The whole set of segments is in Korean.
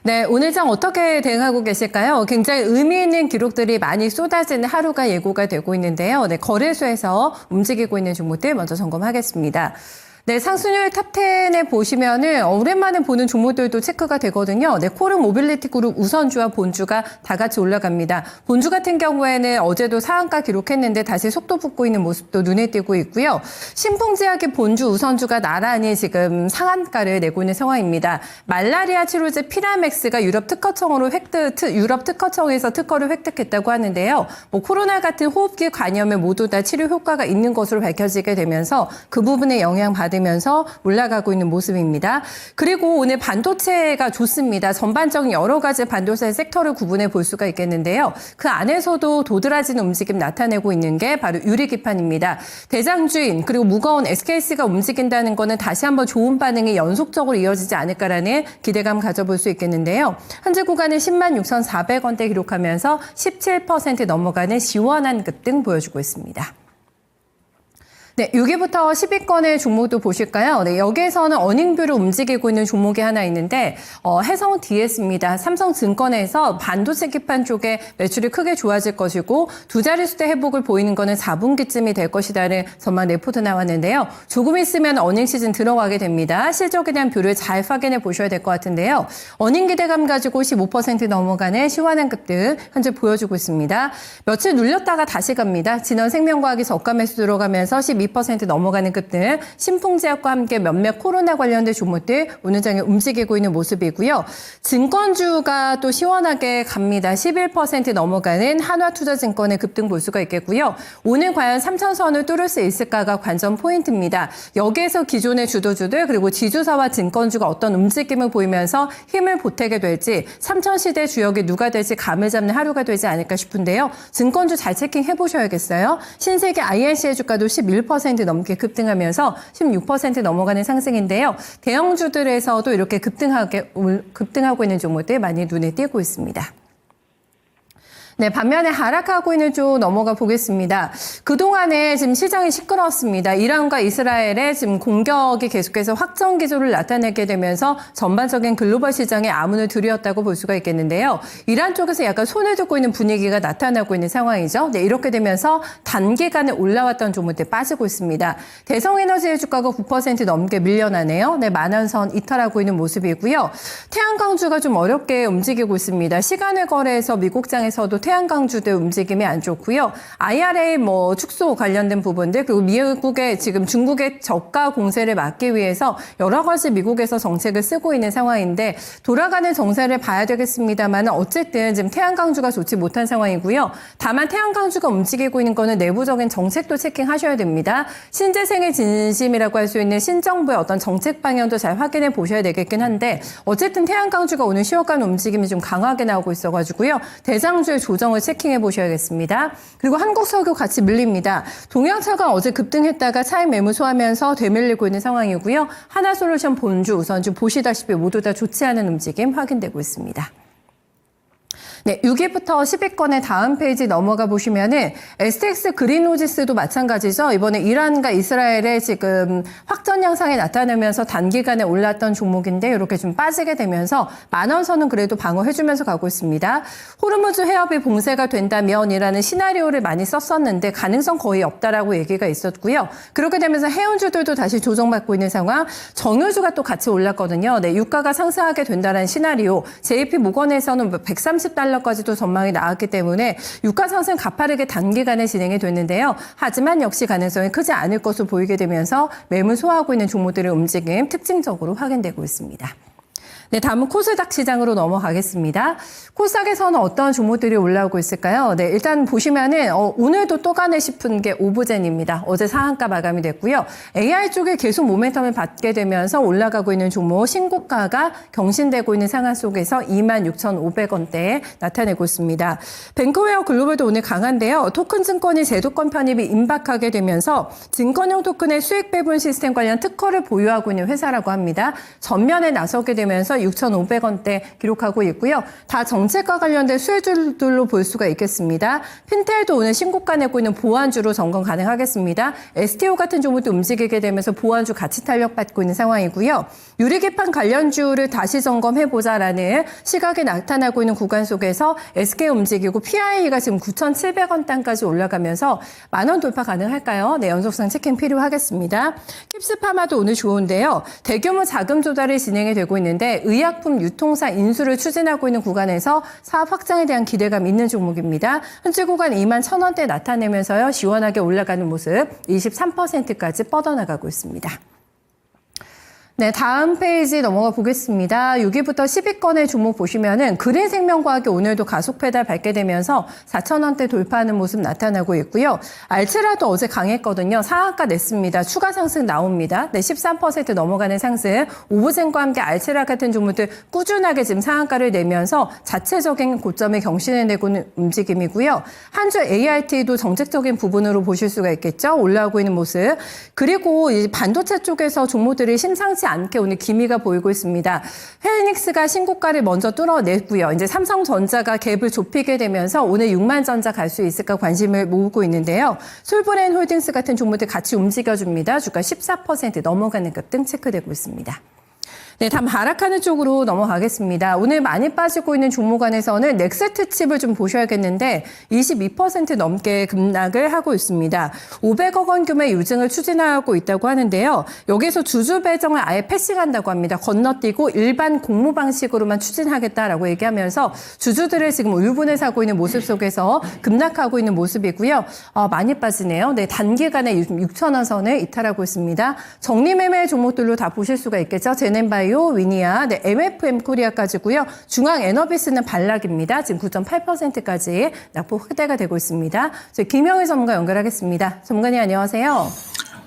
네, 오늘 장 어떻게 대응하고 계실까요? 굉장히 의미 있는 기록들이 많이 쏟아지는 하루가 예고가 되고 있는데요. 네, 거래소에서 움직이고 있는 종목들 먼저 점검하겠습니다. 네, 상승률 탑10에 보시면은 오랜만에 보는 종목들도 체크가 되거든요. 네, 코르 모빌리티 그룹 우선주와 본주가 다 같이 올라갑니다. 본주 같은 경우에는 어제도 상한가 기록했는데 다시 속도 붙고 있는 모습도 눈에 띄고 있고요. 신풍제약의 본주 우선주가 나란히 지금 상한가를 내고 있는 상황입니다. 말라리아 치료제 피라맥스가 유럽 특허청에서 특허를 획득했다고 하는데요. 코로나 같은 호흡기 감염에 모두 다 치료 효과가 있는 것으로 밝혀지게 되면서 그 부분에 영향받으면서 올라가고 있는 모습입니다. 그리고 오늘 반도체가 좋습니다. 전반적인 여러 가지 반도체 섹터를 구분해 볼 수가 있겠는데요. 그 안에서도 도드라지는 움직임 나타내고 있는 게 바로 유리기판입니다. 대장주인 그리고 무거운 SKC가 움직인다는 거는 다시 한번 좋은 반응이 연속적으로 이어지지 않을까라는 기대감 가져볼 수 있겠는데요. 현재 구간은 106,400원대 기록하면서 17% 넘어가는 시원한 급등 보여주고 있습니다. 네, 6위부터 10위권의 종목도 보실까요? 네, 여기에서는 어닝뷰를 움직이고 있는 종목이 하나 있는데 해성 DS입니다. 삼성증권에서 반도체 기판 쪽에 매출이 크게 좋아질 것이고 두 자릿수대 회복을 보이는 거는 4분기쯤이 될 것이라는 전망 레포트 나왔는데요. 조금 있으면 어닝 시즌 들어가게 됩니다. 실적에 대한 뷰를 잘 확인해 보셔야 될 것 같은데요. 어닝 기대감 가지고 15% 넘어가는 시원한 급등 현재 보여주고 있습니다. 며칠 눌렸다가 다시 갑니다. 진원생명과학이 저가 매수 들어가면서 2% 넘어가는 급등, 신풍제약과 함께 몇몇 코로나 관련된 종목들 오늘 장에 움직이고 있는 모습이고요. 증권주가 또 시원하게 갑니다. 11% 넘어가는 한화투자증권의 급등 볼 수가 있겠고요. 오늘 과연 3천선을 뚫을 수 있을까가 관전 포인트입니다. 여기에서 기존의 주도주들 그리고 지주사와 증권주가 어떤 움직임을 보이면서 힘을 보태게 될지 3천시대 주역이 누가 될지 감을 잡는 하루가 되지 않을까 싶은데요. 증권주 잘 체킹해 보셔야겠어요. 신세계 INC의 주가도 11% 넘게 급등하면서 16% 넘어가는 상승인데요. 대형주들에서도 이렇게 급등하고 있는 종목들 많이 눈에 띄고 있습니다. 네, 반면에 하락하고 있는 쪽 넘어가 보겠습니다. 그동안에 지금 시장이 시끄러웠습니다. 이란과 이스라엘의 지금 공격이 계속해서 확정 기조를 나타내게 되면서 전반적인 글로벌 시장에 암운을 들이었다고 볼 수가 있겠는데요. 이란 쪽에서 약간 손을 들고 있는 분위기가 나타나고 있는 상황이죠. 네, 이렇게 되면서 단기간에 올라왔던 종목들 빠지고 있습니다. 대성에너지의 주가가 9% 넘게 밀려나네요. 네, 만원선 이탈하고 있는 모습이고요. 태양광주가 좀 어렵게 움직이고 있습니다. 시간을 거래해서 미국장에서도 태양광주들 움직임이 안 좋고요. IRA 축소 관련된 부분들 그리고 미국의 지금 중국의 저가 공세를 막기 위해서 여러 가지 미국에서 정책을 쓰고 있는 상황인데 돌아가는 정세를 봐야 되겠습니다만 어쨌든 지금 태양광주가 좋지 못한 상황이고요. 다만 태양광주가 움직이고 있는 거는 내부적인 정책도 체킹하셔야 됩니다. 신재생의 진심이라고 할 수 있는 신정부의 어떤 정책 방향도 잘 확인해 보셔야 되겠긴 한데 어쨌든 태양광주가 오늘 쉬어가는 움직임이 좀 강하게 나오고 있어가지고요. 대장주의 조정을 체킹해 보셔야겠습니다. 그리고 한국석유 같이 밀립니다. 동양철강 어제 급등했다가 차익 매무소하면서 되밀리고 있는 상황이고요. 하나솔루션 본주, 우선주 보시다시피 모두 다 좋지 않은 움직임 확인되고 있습니다. 네, 6위부터 10위권의 다음 페이지 넘어가 보시면은 STX 그린오지스도 마찬가지죠. 이번에 이란과 이스라엘의 지금 확전 양상이 나타나면서 단기간에 올랐던 종목인데 이렇게 좀 빠지게 되면서 만원선은 그래도 방어해주면서 가고 있습니다. 호르무즈 해협이 봉쇄가 된다면이라는 시나리오를 많이 썼었는데 가능성 거의 없다라고 얘기가 있었고요. 그렇게 되면서 해운주들도 다시 조정받고 있는 상황. 정유주가 또 같이 올랐거든요. 네, 유가가 상승하게 된다는 시나리오. JP모건에서는 130달러 까지도 전망이 나왔기 때문에 유가 상승 가파르게 단기간에 진행이 됐는데요. 하지만 역시 가능성이 크지 않을 것으로 보이게 되면서 매물 소화하고 있는 종목들의 움직임 특징적으로 확인되고 있습니다. 네, 다음은 코스닥 시장으로 넘어가겠습니다. 코스닥에서는 어떤 종목들이 올라오고 있을까요? 네, 일단 보시면은 오늘도 또 가네 싶은 게 오브젠입니다. 어제 상한가 마감이 됐고요. AI 쪽에 계속 모멘텀을 받게 되면서 올라가고 있는 종목 신고가가 경신되고 있는 상황 속에서 26,500원대에 나타내고 있습니다. 뱅크웨어 글로벌도 오늘 강한데요. 토큰 증권이 제도권 편입이 임박하게 되면서 증권형 토큰의 수익 배분 시스템 관련 특허를 보유하고 있는 회사라고 합니다. 전면에 나서게 되면서 6,500원대 기록하고 있고요. 다 정책과 관련된 수혜주들로 볼 수가 있겠습니다. 핀텔도 오늘 신고가 내고 있는 보완주로 점검 가능하겠습니다. STO 같은 종목도 움직이게 되면서 보완주 같이 탄력받고 있는 상황이고요. 유리기판 관련주를 다시 점검해보자라는 시각이 나타나고 있는 구간 속에서 SK 움직이고 PI가 지금 9,700원 단까지 올라가면서 10,000원 돌파 가능할까요? 네, 연속성 체킹 필요하겠습니다. 킵스파마도 오늘 좋은데요. 대규모 자금 조달이 진행이 되고 있는데 의약품 유통사 인수를 추진하고 있는 구간에서 사업 확장에 대한 기대감 있는 종목입니다. 현재 구간 21,000원대 나타내면서요. 시원하게 올라가는 모습 23%까지 뻗어나가고 있습니다. 네, 다음 페이지 넘어가 보겠습니다. 6위부터 10위권의 종목 보시면은 그린생명과학이 오늘도 가속 페달 밟게 되면서 4,000원대 돌파하는 모습 나타나고 있고요. 알트라도 어제 강했거든요. 상한가 냈습니다. 추가 상승 나옵니다. 네, 13% 넘어가는 상승. 오브젠과 함께 알트라 같은 종목들 꾸준하게 지금 상한가를 내면서 자체적인 고점에 경신해내고 있는 움직임이고요. 한주 ART도 정책적인 부분으로 보실 수가 있겠죠. 올라오고 있는 모습. 그리고 이 반도체 쪽에서 종목들이 심상치 않게 오늘 기미가 보이고 있습니다. 헤이닉스가 신고가를 먼저 뚫어냈고요. 이제 삼성전자가 갭을 좁히게 되면서 오늘 6만 전자 갈 수 있을까 관심을 모으고 있는데요. 솔브레인 홀딩스 같은 종목들 같이 움직여줍니다. 주가 14% 넘어가는 급등 체크되고 있습니다. 네, 다음 하락하는 쪽으로 넘어가겠습니다. 오늘 많이 빠지고 있는 종목 안에서는 넥스트 칩을 좀 보셔야겠는데 22% 넘게 급락을 하고 있습니다. 500억 원 규모의 유증을 추진하고 있다고 하는데요. 여기서 주주 배정을 아예 패싱한다고 합니다. 건너뛰고 일반 공모 방식으로만 추진하겠다라고 얘기하면서 주주들을 지금 울분을 사고 있는 모습 속에서 급락하고 있는 모습이고요. 많이 빠지네요. 네, 단기간에 6,000원 선을 이탈하고 있습니다. 정리매매 종목들로 다 보실 수가 있겠죠. 제넨바이오, 위니아, 네, MFM 코리아까지고요. 중앙에너비스는 반락입니다. 지금 9.8%까지 낙폭 확대가 되고 있습니다. 저희 김영희 전문가 연결하겠습니다. 전문가님 안녕하세요.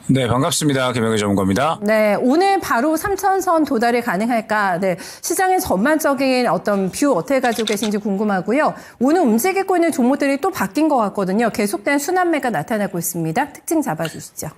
네, 반갑습니다. 김영희 전문가입니다. 네, 오늘 바로 3,000선 도달이 가능할까? 네, 시장의 전반적인 어떤 뷰 어떻게 가지고 계신지 궁금하고요. 오늘 움직이고 있는 종목들이 또 바뀐 것 같거든요. 계속된 순환매가 나타나고 있습니다. 특징 잡아주시죠.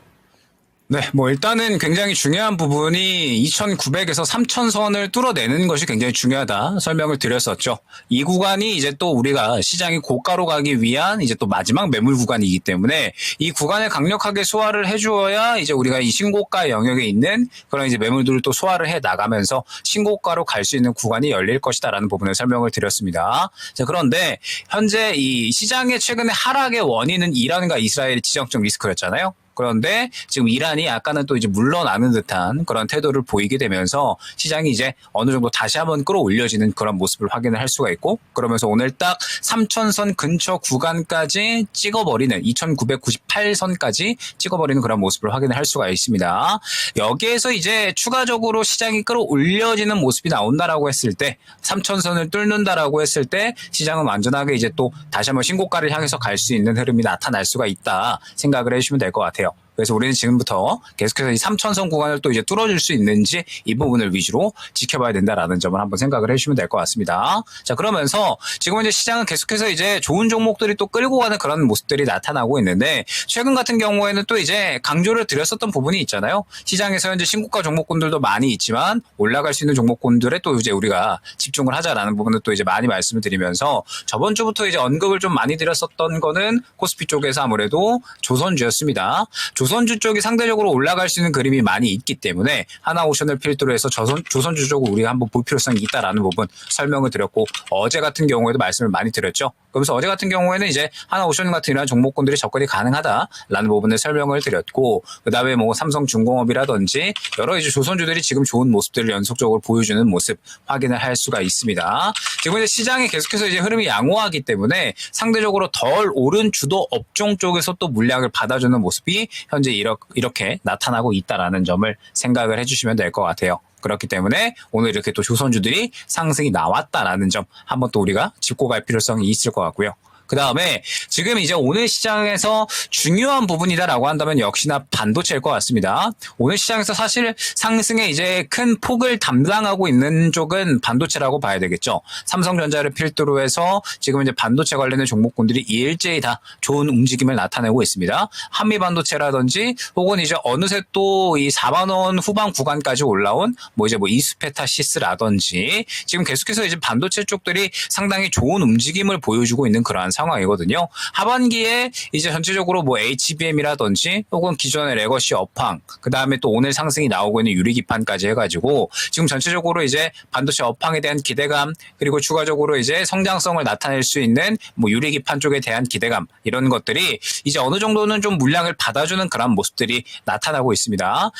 네, 일단은 굉장히 중요한 부분이 2,900에서 3,000선을 뚫어내는 것이 굉장히 중요하다 설명을 드렸었죠. 이 구간이 이제 또 우리가 시장이 고가로 가기 위한 이제 또 마지막 매물 구간이기 때문에 이 구간을 강력하게 소화를 해주어야 이제 우리가 이 신고가 영역에 있는 그런 이제 매물들을 또 소화를 해 나가면서 신고가로 갈 수 있는 구간이 열릴 것이다라는 부분을 설명을 드렸습니다. 자, 그런데 현재 이 시장의 최근의 하락의 원인은 이란과 이스라엘의 지정적 리스크였잖아요. 그런데 지금 이란이 약간은 또 이제 물러나는 듯한 그런 태도를 보이게 되면서 시장이 이제 어느 정도 다시 한번 끌어올려지는 그런 모습을 확인을 할 수가 있고, 그러면서 오늘 딱 3,000선 근처 구간까지 찍어버리는 2,998선까지 찍어버리는 그런 모습을 확인을 할 수가 있습니다. 여기에서 이제 추가적으로 시장이 끌어올려지는 모습이 나온다라고 했을 때 3,000선을 뚫는다라고 했을 때 시장은 완전하게 이제 또 다시 한번 신고가를 향해서 갈 수 있는 흐름이 나타날 수가 있다 생각을 해주시면 될 것 같아요. 그래서 우리는 지금부터 계속해서 이 3,000선 구간을 또 이제 뚫어줄 수 있는지 이 부분을 위주로 지켜봐야 된다라는 점을 한번 생각을 해주시면 될 것 같습니다. 자, 그러면서 지금 이제 시장은 계속해서 이제 좋은 종목들이 또 끌고 가는 그런 모습들이 나타나고 있는데, 최근 같은 경우에는 또 이제 강조를 드렸었던 부분이 있잖아요. 시장에서 현재 신고가 종목군들도 많이 있지만 올라갈 수 있는 종목군들에 또 이제 우리가 집중을 하자라는 부분을 또 이제 많이 말씀을 드리면서 저번 주부터 이제 언급을 좀 많이 드렸었던 거는 코스피 쪽에서 아무래도 조선주였습니다. 조선주 쪽이 상대적으로 올라갈 수 있는 그림이 많이 있기 때문에 하나오션을 필두로 해서 조선주 쪽을 우리가 한번 볼 필요성이 있다라는 부분 설명을 드렸고, 어제 같은 경우에도 말씀을 많이 드렸죠. 그러면서 어제 같은 경우에는 이제 하나오션 같은 이런 종목군들이 접근이 가능하다라는 부분을 설명을 드렸고, 그다음에 삼성중공업이라든지 여러 이제 조선주들이 지금 좋은 모습들을 연속적으로 보여주는 모습 확인을 할 수가 있습니다. 지금 이제 시장이 계속해서 이제 흐름이 양호하기 때문에 상대적으로 덜 오른 주도 업종 쪽에서 또 물량을 받아주는 모습이 현재 이렇게 나타나고 있다라는 점을 생각을 해주시면 될 것 같아요. 그렇기 때문에 오늘 이렇게 또 조선주들이 상승이 나왔다라는 점 한번 또 우리가 짚고 갈 필요성이 있을 것 같고요. 그 다음에 지금 이제 오늘 시장에서 중요한 부분이다라고 한다면 역시나 반도체일 것 같습니다. 오늘 시장에서 사실 상승에 이제 큰 폭을 담당하고 있는 쪽은 반도체라고 봐야 되겠죠. 삼성전자를 필두로 해서 지금 이제 반도체 관련된 종목군들이 일제히 다 좋은 움직임을 나타내고 있습니다. 한미반도체라든지 혹은 이제 어느새 또 이 4만 원 후반 구간까지 올라온 뭐 이제 뭐 이스페타시스라든지 지금 계속해서 이제 반도체 쪽들이 상당히 좋은 움직임을 보여주고 있는 그러한 상황이거든요. 하반기에 이제 전체적으로 뭐 HBM이라든지 혹은 기존의 레거시 업황, 그 다음에 또 오늘 상승이 나오고 있는 유리기판까지 해가지고 지금 전체적으로 이제 반도체 업황에 대한 기대감 그리고 추가적으로 이제 성장성을 나타낼 수 있는 뭐 유리기판 쪽에 대한 기대감 이런 것들이 이제 어느 정도는 좀 물량을 받아주는 그런 모습들이 나타나고 있습니다.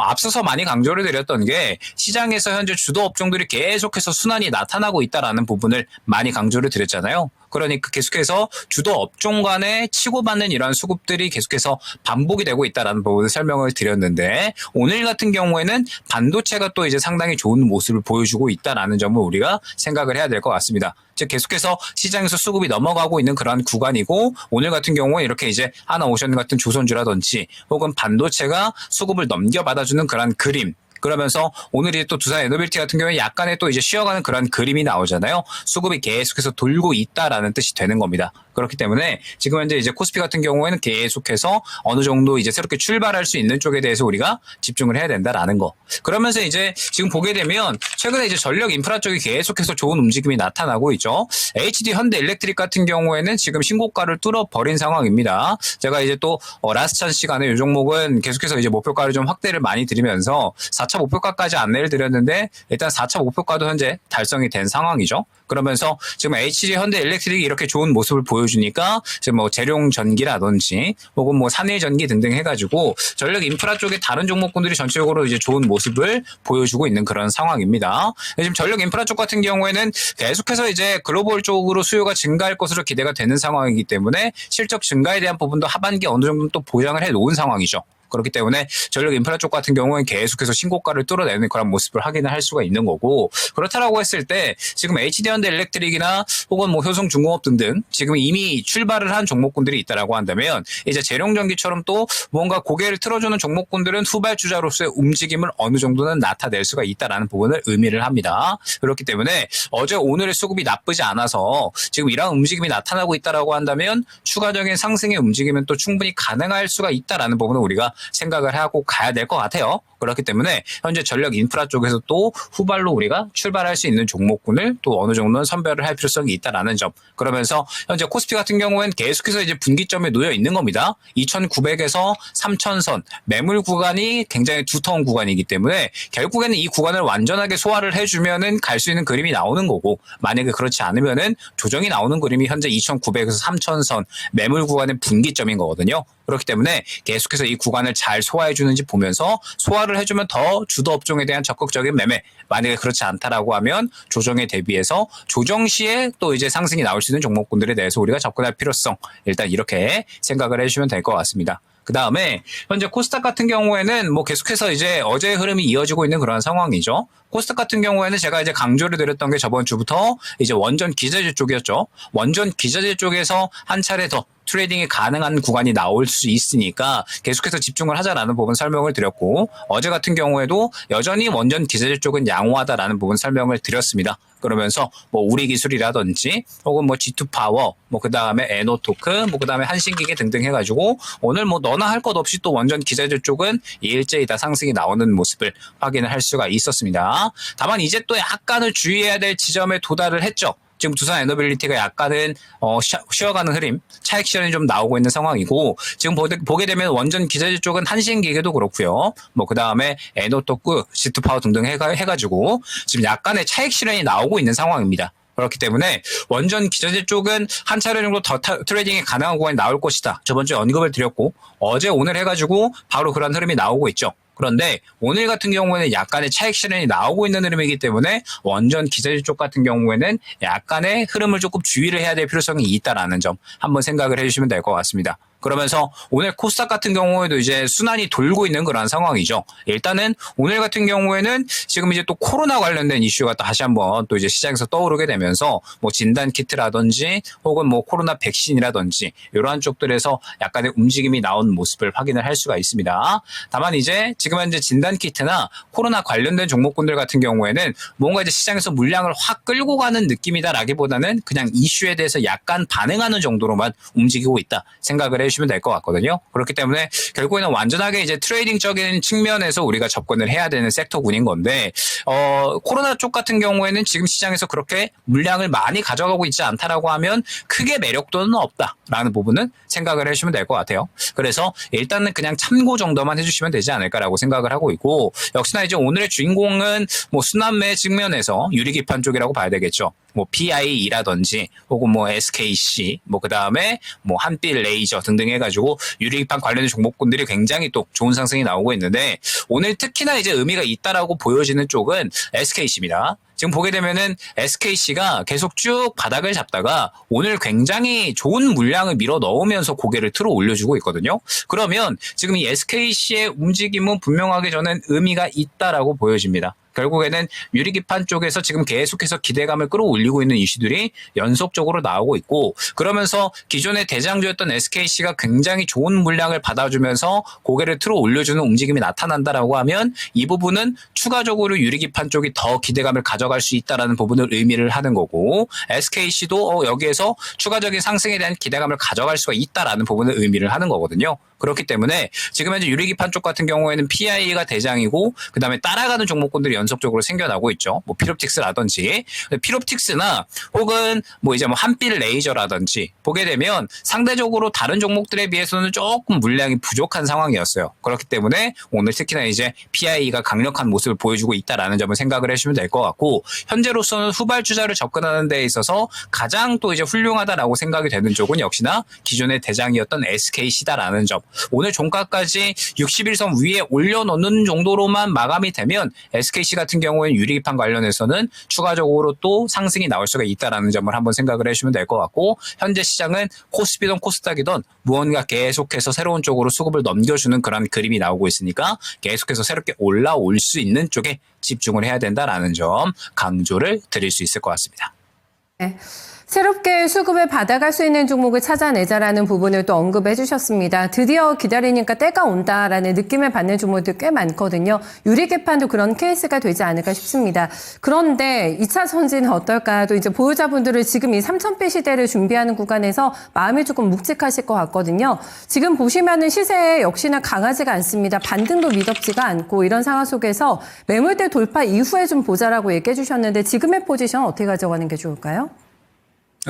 앞서서 많이 강조를 드렸던 게 시장에서 현재 주도 업종들이 계속해서 순환이 나타나고 있다라는 부분을 많이 강조를 드렸잖아요. 그러니까 계속해서 주도 업종 간에 치고받는 이러한 수급들이 계속해서 반복이 되고 있다라는 부분을 설명을 드렸는데 오늘 같은 경우에는 반도체가 또 이제 상당히 좋은 모습을 보여주고 있다라는 점을 우리가 생각을 해야 될 것 같습니다. 즉 계속해서 시장에서 수급이 넘어가고 있는 그런 구간이고 오늘 같은 경우에 이렇게 이제 하나오션 같은 조선주라든지 혹은 반도체가 수급을 넘겨받아주는 그런 그림 그러면서 오늘이 또 두산 에너빌티 같은 경우에 약간의 또 이제 쉬어가는 그런 그림이 나오잖아요. 수급이 계속해서 돌고 있다라는 뜻이 되는 겁니다. 그렇기 때문에 지금 현재 이제 코스피 같은 경우에는 계속해서 어느 정도 이제 새롭게 출발할 수 있는 쪽에 대해서 우리가 집중을 해야 된다라는 거. 그러면서 이제 지금 보게 되면 최근에 이제 전력 인프라 쪽이 계속해서 좋은 움직임이 나타나고 있죠. HD 현대 일렉트릭 같은 경우에는 지금 신고가를 뚫어버린 상황입니다. 제가 이제 또 라스트 시간에 이 종목은 계속해서 이제 목표가를 좀 확대를 많이 드리면서 4차 목표가까지 안내를 드렸는데 일단 4차 목표가도 현재 달성이 된 상황이죠. 그러면서 지금 HD 현대 일렉트릭이 이렇게 좋은 모습을 보여주니까 지금 뭐 재룡 전기라든지 혹은 뭐 산일 전기 등등 해가지고 전력 인프라 쪽에 다른 종목군들이 전체적으로 이제 좋은 모습을 보여주고 있는 그런 상황입니다. 지금 전력 인프라 쪽 같은 경우에는 계속해서 이제 글로벌 쪽으로 수요가 증가할 것으로 기대가 되는 상황이기 때문에 실적 증가에 대한 부분도 하반기에 어느 정도 또 보장을 해 놓은 상황이죠. 그렇기 때문에 전력 인프라 쪽 같은 경우는 계속해서 신고가를 뚫어내는 그런 모습을 확인을 할 수가 있는 거고 그렇다라고 했을 때 지금 HD현대 일렉트릭이나 혹은 뭐 효성중공업 등등 지금 이미 출발을 한 종목군들이 있다라고 한다면 이제 재룡전기처럼 또 뭔가 고개를 틀어주는 종목군들은 후발주자로서의 움직임을 어느 정도는 나타낼 수가 있다라는 부분을 의미를 합니다. 그렇기 때문에 어제 오늘의 수급이 나쁘지 않아서 지금 이런 움직임이 나타나고 있다라고 한다면 추가적인 상승의 움직임은 또 충분히 가능할 수가 있다라는 부분을 우리가 생각을 하고 가야 될 것 같아요. 그렇기 때문에 현재 전력 인프라 쪽에서 또 후발로 우리가 출발할 수 있는 종목군을 또 어느 정도는 선별을 할 필요성이 있다라는 점. 그러면서 현재 코스피 같은 경우에는 계속해서 이제 분기점에 놓여 있는 겁니다. 2,900에서 3,000선 매물 구간이 굉장히 두터운 구간이기 때문에 결국에는 이 구간을 완전하게 소화를 해주면은 갈 수 있는 그림이 나오는 거고 만약에 그렇지 않으면은 조정이 나오는 그림이 현재 2,900에서 3,000선 매물 구간의 분기점인 거거든요. 그렇기 때문에 계속해서 이 구간을 잘 소화해 주는지 보면서 소화를 해주면 더 주도 업종에 대한 적극적인 매매 만약에 그렇지 않다라고 하면 조정에 대비해서 조정 시에 또 이제 상승이 나올 수 있는 종목군들에 대해서 우리가 접근할 필요성 일단 이렇게 생각을 해주시면 될 것 같습니다. 그 다음에 현재 코스닥 같은 경우에는 뭐 계속해서 이제 어제의 흐름이 이어지고 있는 그런 상황이죠. 코스닥 같은 경우에는 제가 이제 강조를 드렸던 게 저번 주부터 이제 원전 기자재 쪽이었죠. 원전 기자재 쪽에서 한 차례 더 트레이딩이 가능한 구간이 나올 수 있으니까 계속해서 집중을 하자라는 부분 설명을 드렸고 어제 같은 경우에도 여전히 원전 기자재 쪽은 양호하다라는 부분 설명을 드렸습니다. 그러면서 뭐 우리기술이라든지 혹은 뭐 G2파워 뭐 그다음에 에노토크 뭐 그다음에 한신기계 등등 해가지고 오늘 뭐 너나 할 것 없이 또 원전 기자재 쪽은 일제히 다 상승이 나오는 모습을 확인을 할 수가 있었습니다. 다만 이제 또 약간은 주의해야 될 지점에 도달을 했죠. 지금 두산 에너빌리티가 약간은 쉬어가는 흐름, 차익 실현이 좀 나오고 있는 상황이고 지금 보게 되면 원전 기자재 쪽은 한신기계도 그렇고요. 뭐 그 다음에 에노토크, G2파워 등등 해가지고 지금 약간의 차익 실현이 나오고 있는 상황입니다. 그렇기 때문에 원전 기자재 쪽은 한 차례 정도 더 트레이딩이 가능한 구간이 나올 것이다. 저번 주에 언급을 드렸고 어제 오늘 해가지고 바로 그런 흐름이 나오고 있죠. 그런데 오늘 같은 경우에는 약간의 차익 실현이 나오고 있는 흐름이기 때문에 원전 기자재 쪽 같은 경우에는 약간의 흐름을 조금 주의를 해야 될 필요성이 있다라는 점 한번 생각을 해주시면 될 것 같습니다. 그러면서 오늘 코스닥 같은 경우에도 이제 순환이 돌고 있는 그런 상황이죠. 일단은 오늘 같은 경우에는 지금 이제 또 코로나 관련된 이슈가 다시 한번 또 이제 시장에서 떠오르게 되면서 뭐 진단 키트라든지 혹은 뭐 코로나 백신이라든지 이러한 쪽들에서 약간의 움직임이 나온 모습을 확인을 할 수가 있습니다. 다만 이제 지금 현재 진단 키트나 코로나 관련된 종목군들 같은 경우에는 뭔가 이제 시장에서 물량을 확 끌고 가는 느낌이다라기보다는 그냥 이슈에 대해서 약간 반응하는 정도로만 움직이고 있다 생각을 해주시면 될 것 같거든요. 그렇기 때문에 결국에는 완전하게 이제 트레이딩적인 측면에서 우리가 접근을 해야 되는 섹터군인 건데 코로나 쪽 같은 경우에는 지금 시장에서 그렇게 물량을 많이 가져가고 있지 않다라고 하면 크게 매력도는 없다라는 부분은 생각을 해주시면 될 것 같아요. 그래서 일단은 그냥 참고 정도만 해주시면 되지 않을까라고 생각을 하고 있고, 역시나 이제 오늘의 주인공은 뭐 순환매 측면에서 유리기판 쪽이라고 봐야 되겠죠. 뭐 PIE라든지 혹은 뭐 SKC 뭐 그다음에 뭐 한빛 레이저 등등 해가지고 유리기판 관련된 종목군들이 굉장히 또 좋은 상승이 나오고 있는데, 오늘 특히나 이제 의미가 있다라고 보여지는 쪽은 SKC입니다. 지금 보게 되면은 SKC가 계속 쭉 바닥을 잡다가 오늘 굉장히 좋은 물량을 밀어 넣으면서 고개를 틀어 올려주고 있거든요. 그러면 지금 이 SKC의 움직임은 분명하게 저는 의미가 있다라고 보여집니다. 결국에는 유리기판 쪽에서 지금 계속해서 기대감을 끌어올리고 있는 이슈들이 연속적으로 나오고 있고, 그러면서 기존의 대장주였던 SKC가 굉장히 좋은 물량을 받아주면서 고개를 틀어 올려주는 움직임이 나타난다라고 하면 이 부분은 추가적으로 유리기판 쪽이 더 기대감을 가져갈 수 있다라는 부분을 의미를 하는 거고, SKC도 여기에서 추가적인 상승에 대한 기대감을 가져갈 수가 있다라는 부분을 의미를 하는 거거든요. 그렇기 때문에 지금 현재 유리기판 쪽 같은 경우에는 PI가 대장이고, 그 다음에 따라가는 종목군들이 연속적으로 생겨나고 있죠. 뭐 피롭틱스라든지, 피롭틱스나 혹은 뭐 이제 뭐 한빛 레이저라든지 보게 되면 상대적으로 다른 종목들에 비해서는 조금 물량이 부족한 상황이었어요. 그렇기 때문에 오늘 특히나 이제 PI가 강력한 모습을 보여주고 있다라는 점을 생각을 해주시면 될 것 같고, 현재로서는 후발주자를 접근하는 데 있어서 가장 또 이제 훌륭하다라고 생각이 되는 쪽은 역시나 기존의 대장이었던 SKC다라는 점. 오늘 종가까지 61선 위에 올려놓는 정도로만 마감이 되면 SKC 같은 경우에는 유리기판 관련해서는 추가적으로 또 상승이 나올 수가 있다는 점을 한번 생각을 해주시면 될 것 같고, 현재 시장은 코스피든 코스닥이든 무언가 계속해서 새로운 쪽으로 수급을 넘겨주는 그런 그림이 나오고 있으니까 계속해서 새롭게 올라올 수 있는 쪽에 집중을 해야 된다라는 점 강조를 드릴 수 있을 것 같습니다. 네. 새롭게 수급을 받아갈 수 있는 종목을 찾아내자라는 부분을 또 언급해 주셨습니다. 드디어 기다리니까 때가 온다라는 느낌을 받는 종목들 꽤 많거든요. 유리개판도 그런 케이스가 되지 않을까 싶습니다. 그런데 2차 전지는 어떨까? 또 이제 보유자분들을 지금 이 3,000배 시대를 준비하는 구간에서 마음이 조금 묵직하실 것 같거든요. 지금 보시면은 시세 역시나 강하지가 않습니다. 반등도 미덥지가 않고, 이런 상황 속에서 매물대 돌파 이후에 좀 보자라고 얘기해 주셨는데, 지금의 포지션 어떻게 가져가는 게 좋을까요?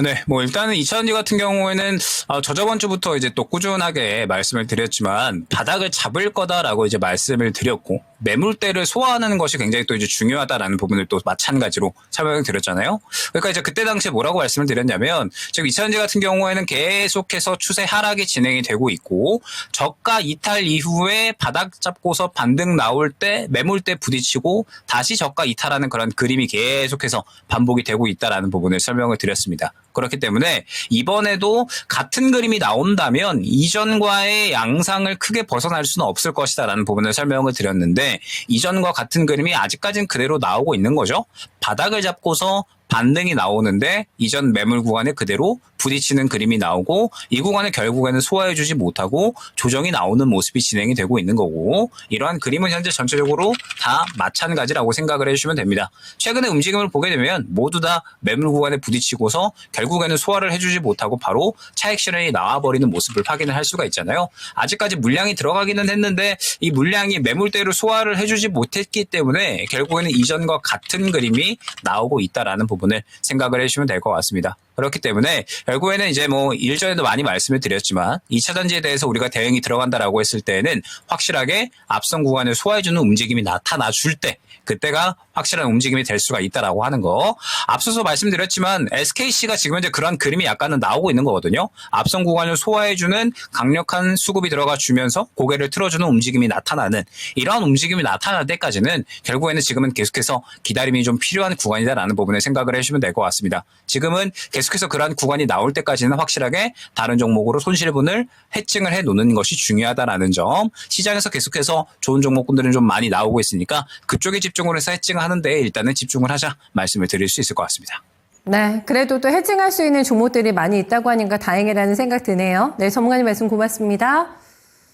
네, 뭐 일단은 2차전지 같은 경우에는 저저번 주부터 이제 또 꾸준하게 말씀을 드렸지만 바닥을 잡을 거다라고 이제 말씀을 드렸고, 매물대를 소화하는 것이 굉장히 또 이제 중요하다라는 부분을 또 마찬가지로 설명을 드렸잖아요. 그러니까 이제 그때 당시에 뭐라고 말씀을 드렸냐면, 지금 2차전지 같은 경우에는 계속해서 추세 하락이 진행이 되고 있고, 저가 이탈 이후에 바닥 잡고서 반등 나올 때 매물대 부딪히고 다시 저가 이탈하는 그런 그림이 계속해서 반복이 되고 있다라는 부분을 설명을 드렸습니다. 그렇기 때문에 이번에도 같은 그림이 나온다면 이전과의 양상을 크게 벗어날 수는 없을 것이다라는 부분을 설명을 드렸는데, 이전과 같은 그림이 아직까지는 그대로 나오고 있는 거죠. 바닥을 잡고서 반등이 나오는데 이전 매물 구간에 그대로 부딪히는 그림이 나오고, 이 구간을 결국에는 소화해주지 못하고 조정이 나오는 모습이 진행이 되고 있는 거고, 이러한 그림은 현재 전체적으로 다 마찬가지라고 생각을 해주시면 됩니다. 최근의 움직임을 보게 되면 모두 다 매물 구간에 부딪히고서 결국에는 소화를 해주지 못하고 바로 차익 실현이 나와버리는 모습을 확인을 할 수가 있잖아요. 아직까지 물량이 들어가기는 했는데 이 물량이 매물대로 소화를 해주지 못했기 때문에 결국에는 이전과 같은 그림이 나오고 있다라는 부분을 생각을 해주시면 될 것 같습니다. 그렇기 때문에 결국에는 이제 뭐 일전에도 많이 말씀을 드렸지만 2차 전지에 대해서 우리가 대응이 들어간다라고 했을 때에는 확실하게 앞선 구간을 소화해주는 움직임이 나타나 줄 때, 그때가 확실한 움직임이 될 수가 있다라고 하는 거. 앞서서 말씀드렸지만 SKC가 지금 현재 그런 그림이 약간은 나오고 있는 거거든요. 앞선 구간을 소화해주는 강력한 수급이 들어가 주면서 고개를 틀어주는 움직임이 나타나는 이러한 움직임이 나타날 때까지는 결국에는 지금은 계속해서 기다림이 좀 필요한 구간이다라는 부분을 생각을 해주시면 될 것 같습니다. 지금은 계속해서 그러한 구간이 나올 때까지는 확실하게 다른 종목으로 손실분을 해칭을 해놓는 것이 중요하다라는 점. 시장에서 계속해서 좋은 종목군들은 좀 많이 나오고 있으니까 그쪽에 집중을 해서 해칭을 하는데 일단은 집중을 하자 말씀을 드릴 수 있을 것 같습니다. 네, 그래도 또 해칭할 수 있는 종목들이 많이 있다고 하니까 다행이라는 생각 드네요. 네, 전문가님 말씀 고맙습니다.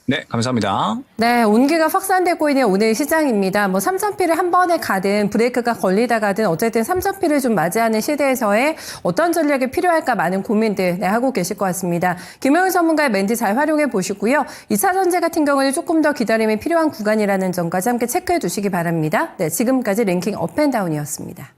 네, 감사합니다. 네, 온기가 확산되고 있는 오늘 시장입니다. 뭐 3,000피를 한 번에 가든 브레이크가 걸리다가든 어쨌든 3,000피를 좀 맞이하는 시대에서의 어떤 전략이 필요할까 많은 고민들 하고 계실 것 같습니다. 김영일 전문가의 멘트 잘 활용해 보시고요. 2차 전지 같은 경우는 조금 더 기다림이 필요한 구간이라는 점까지 함께 체크해 두시기 바랍니다. 네, 지금까지 랭킹 업앤다운이었습니다.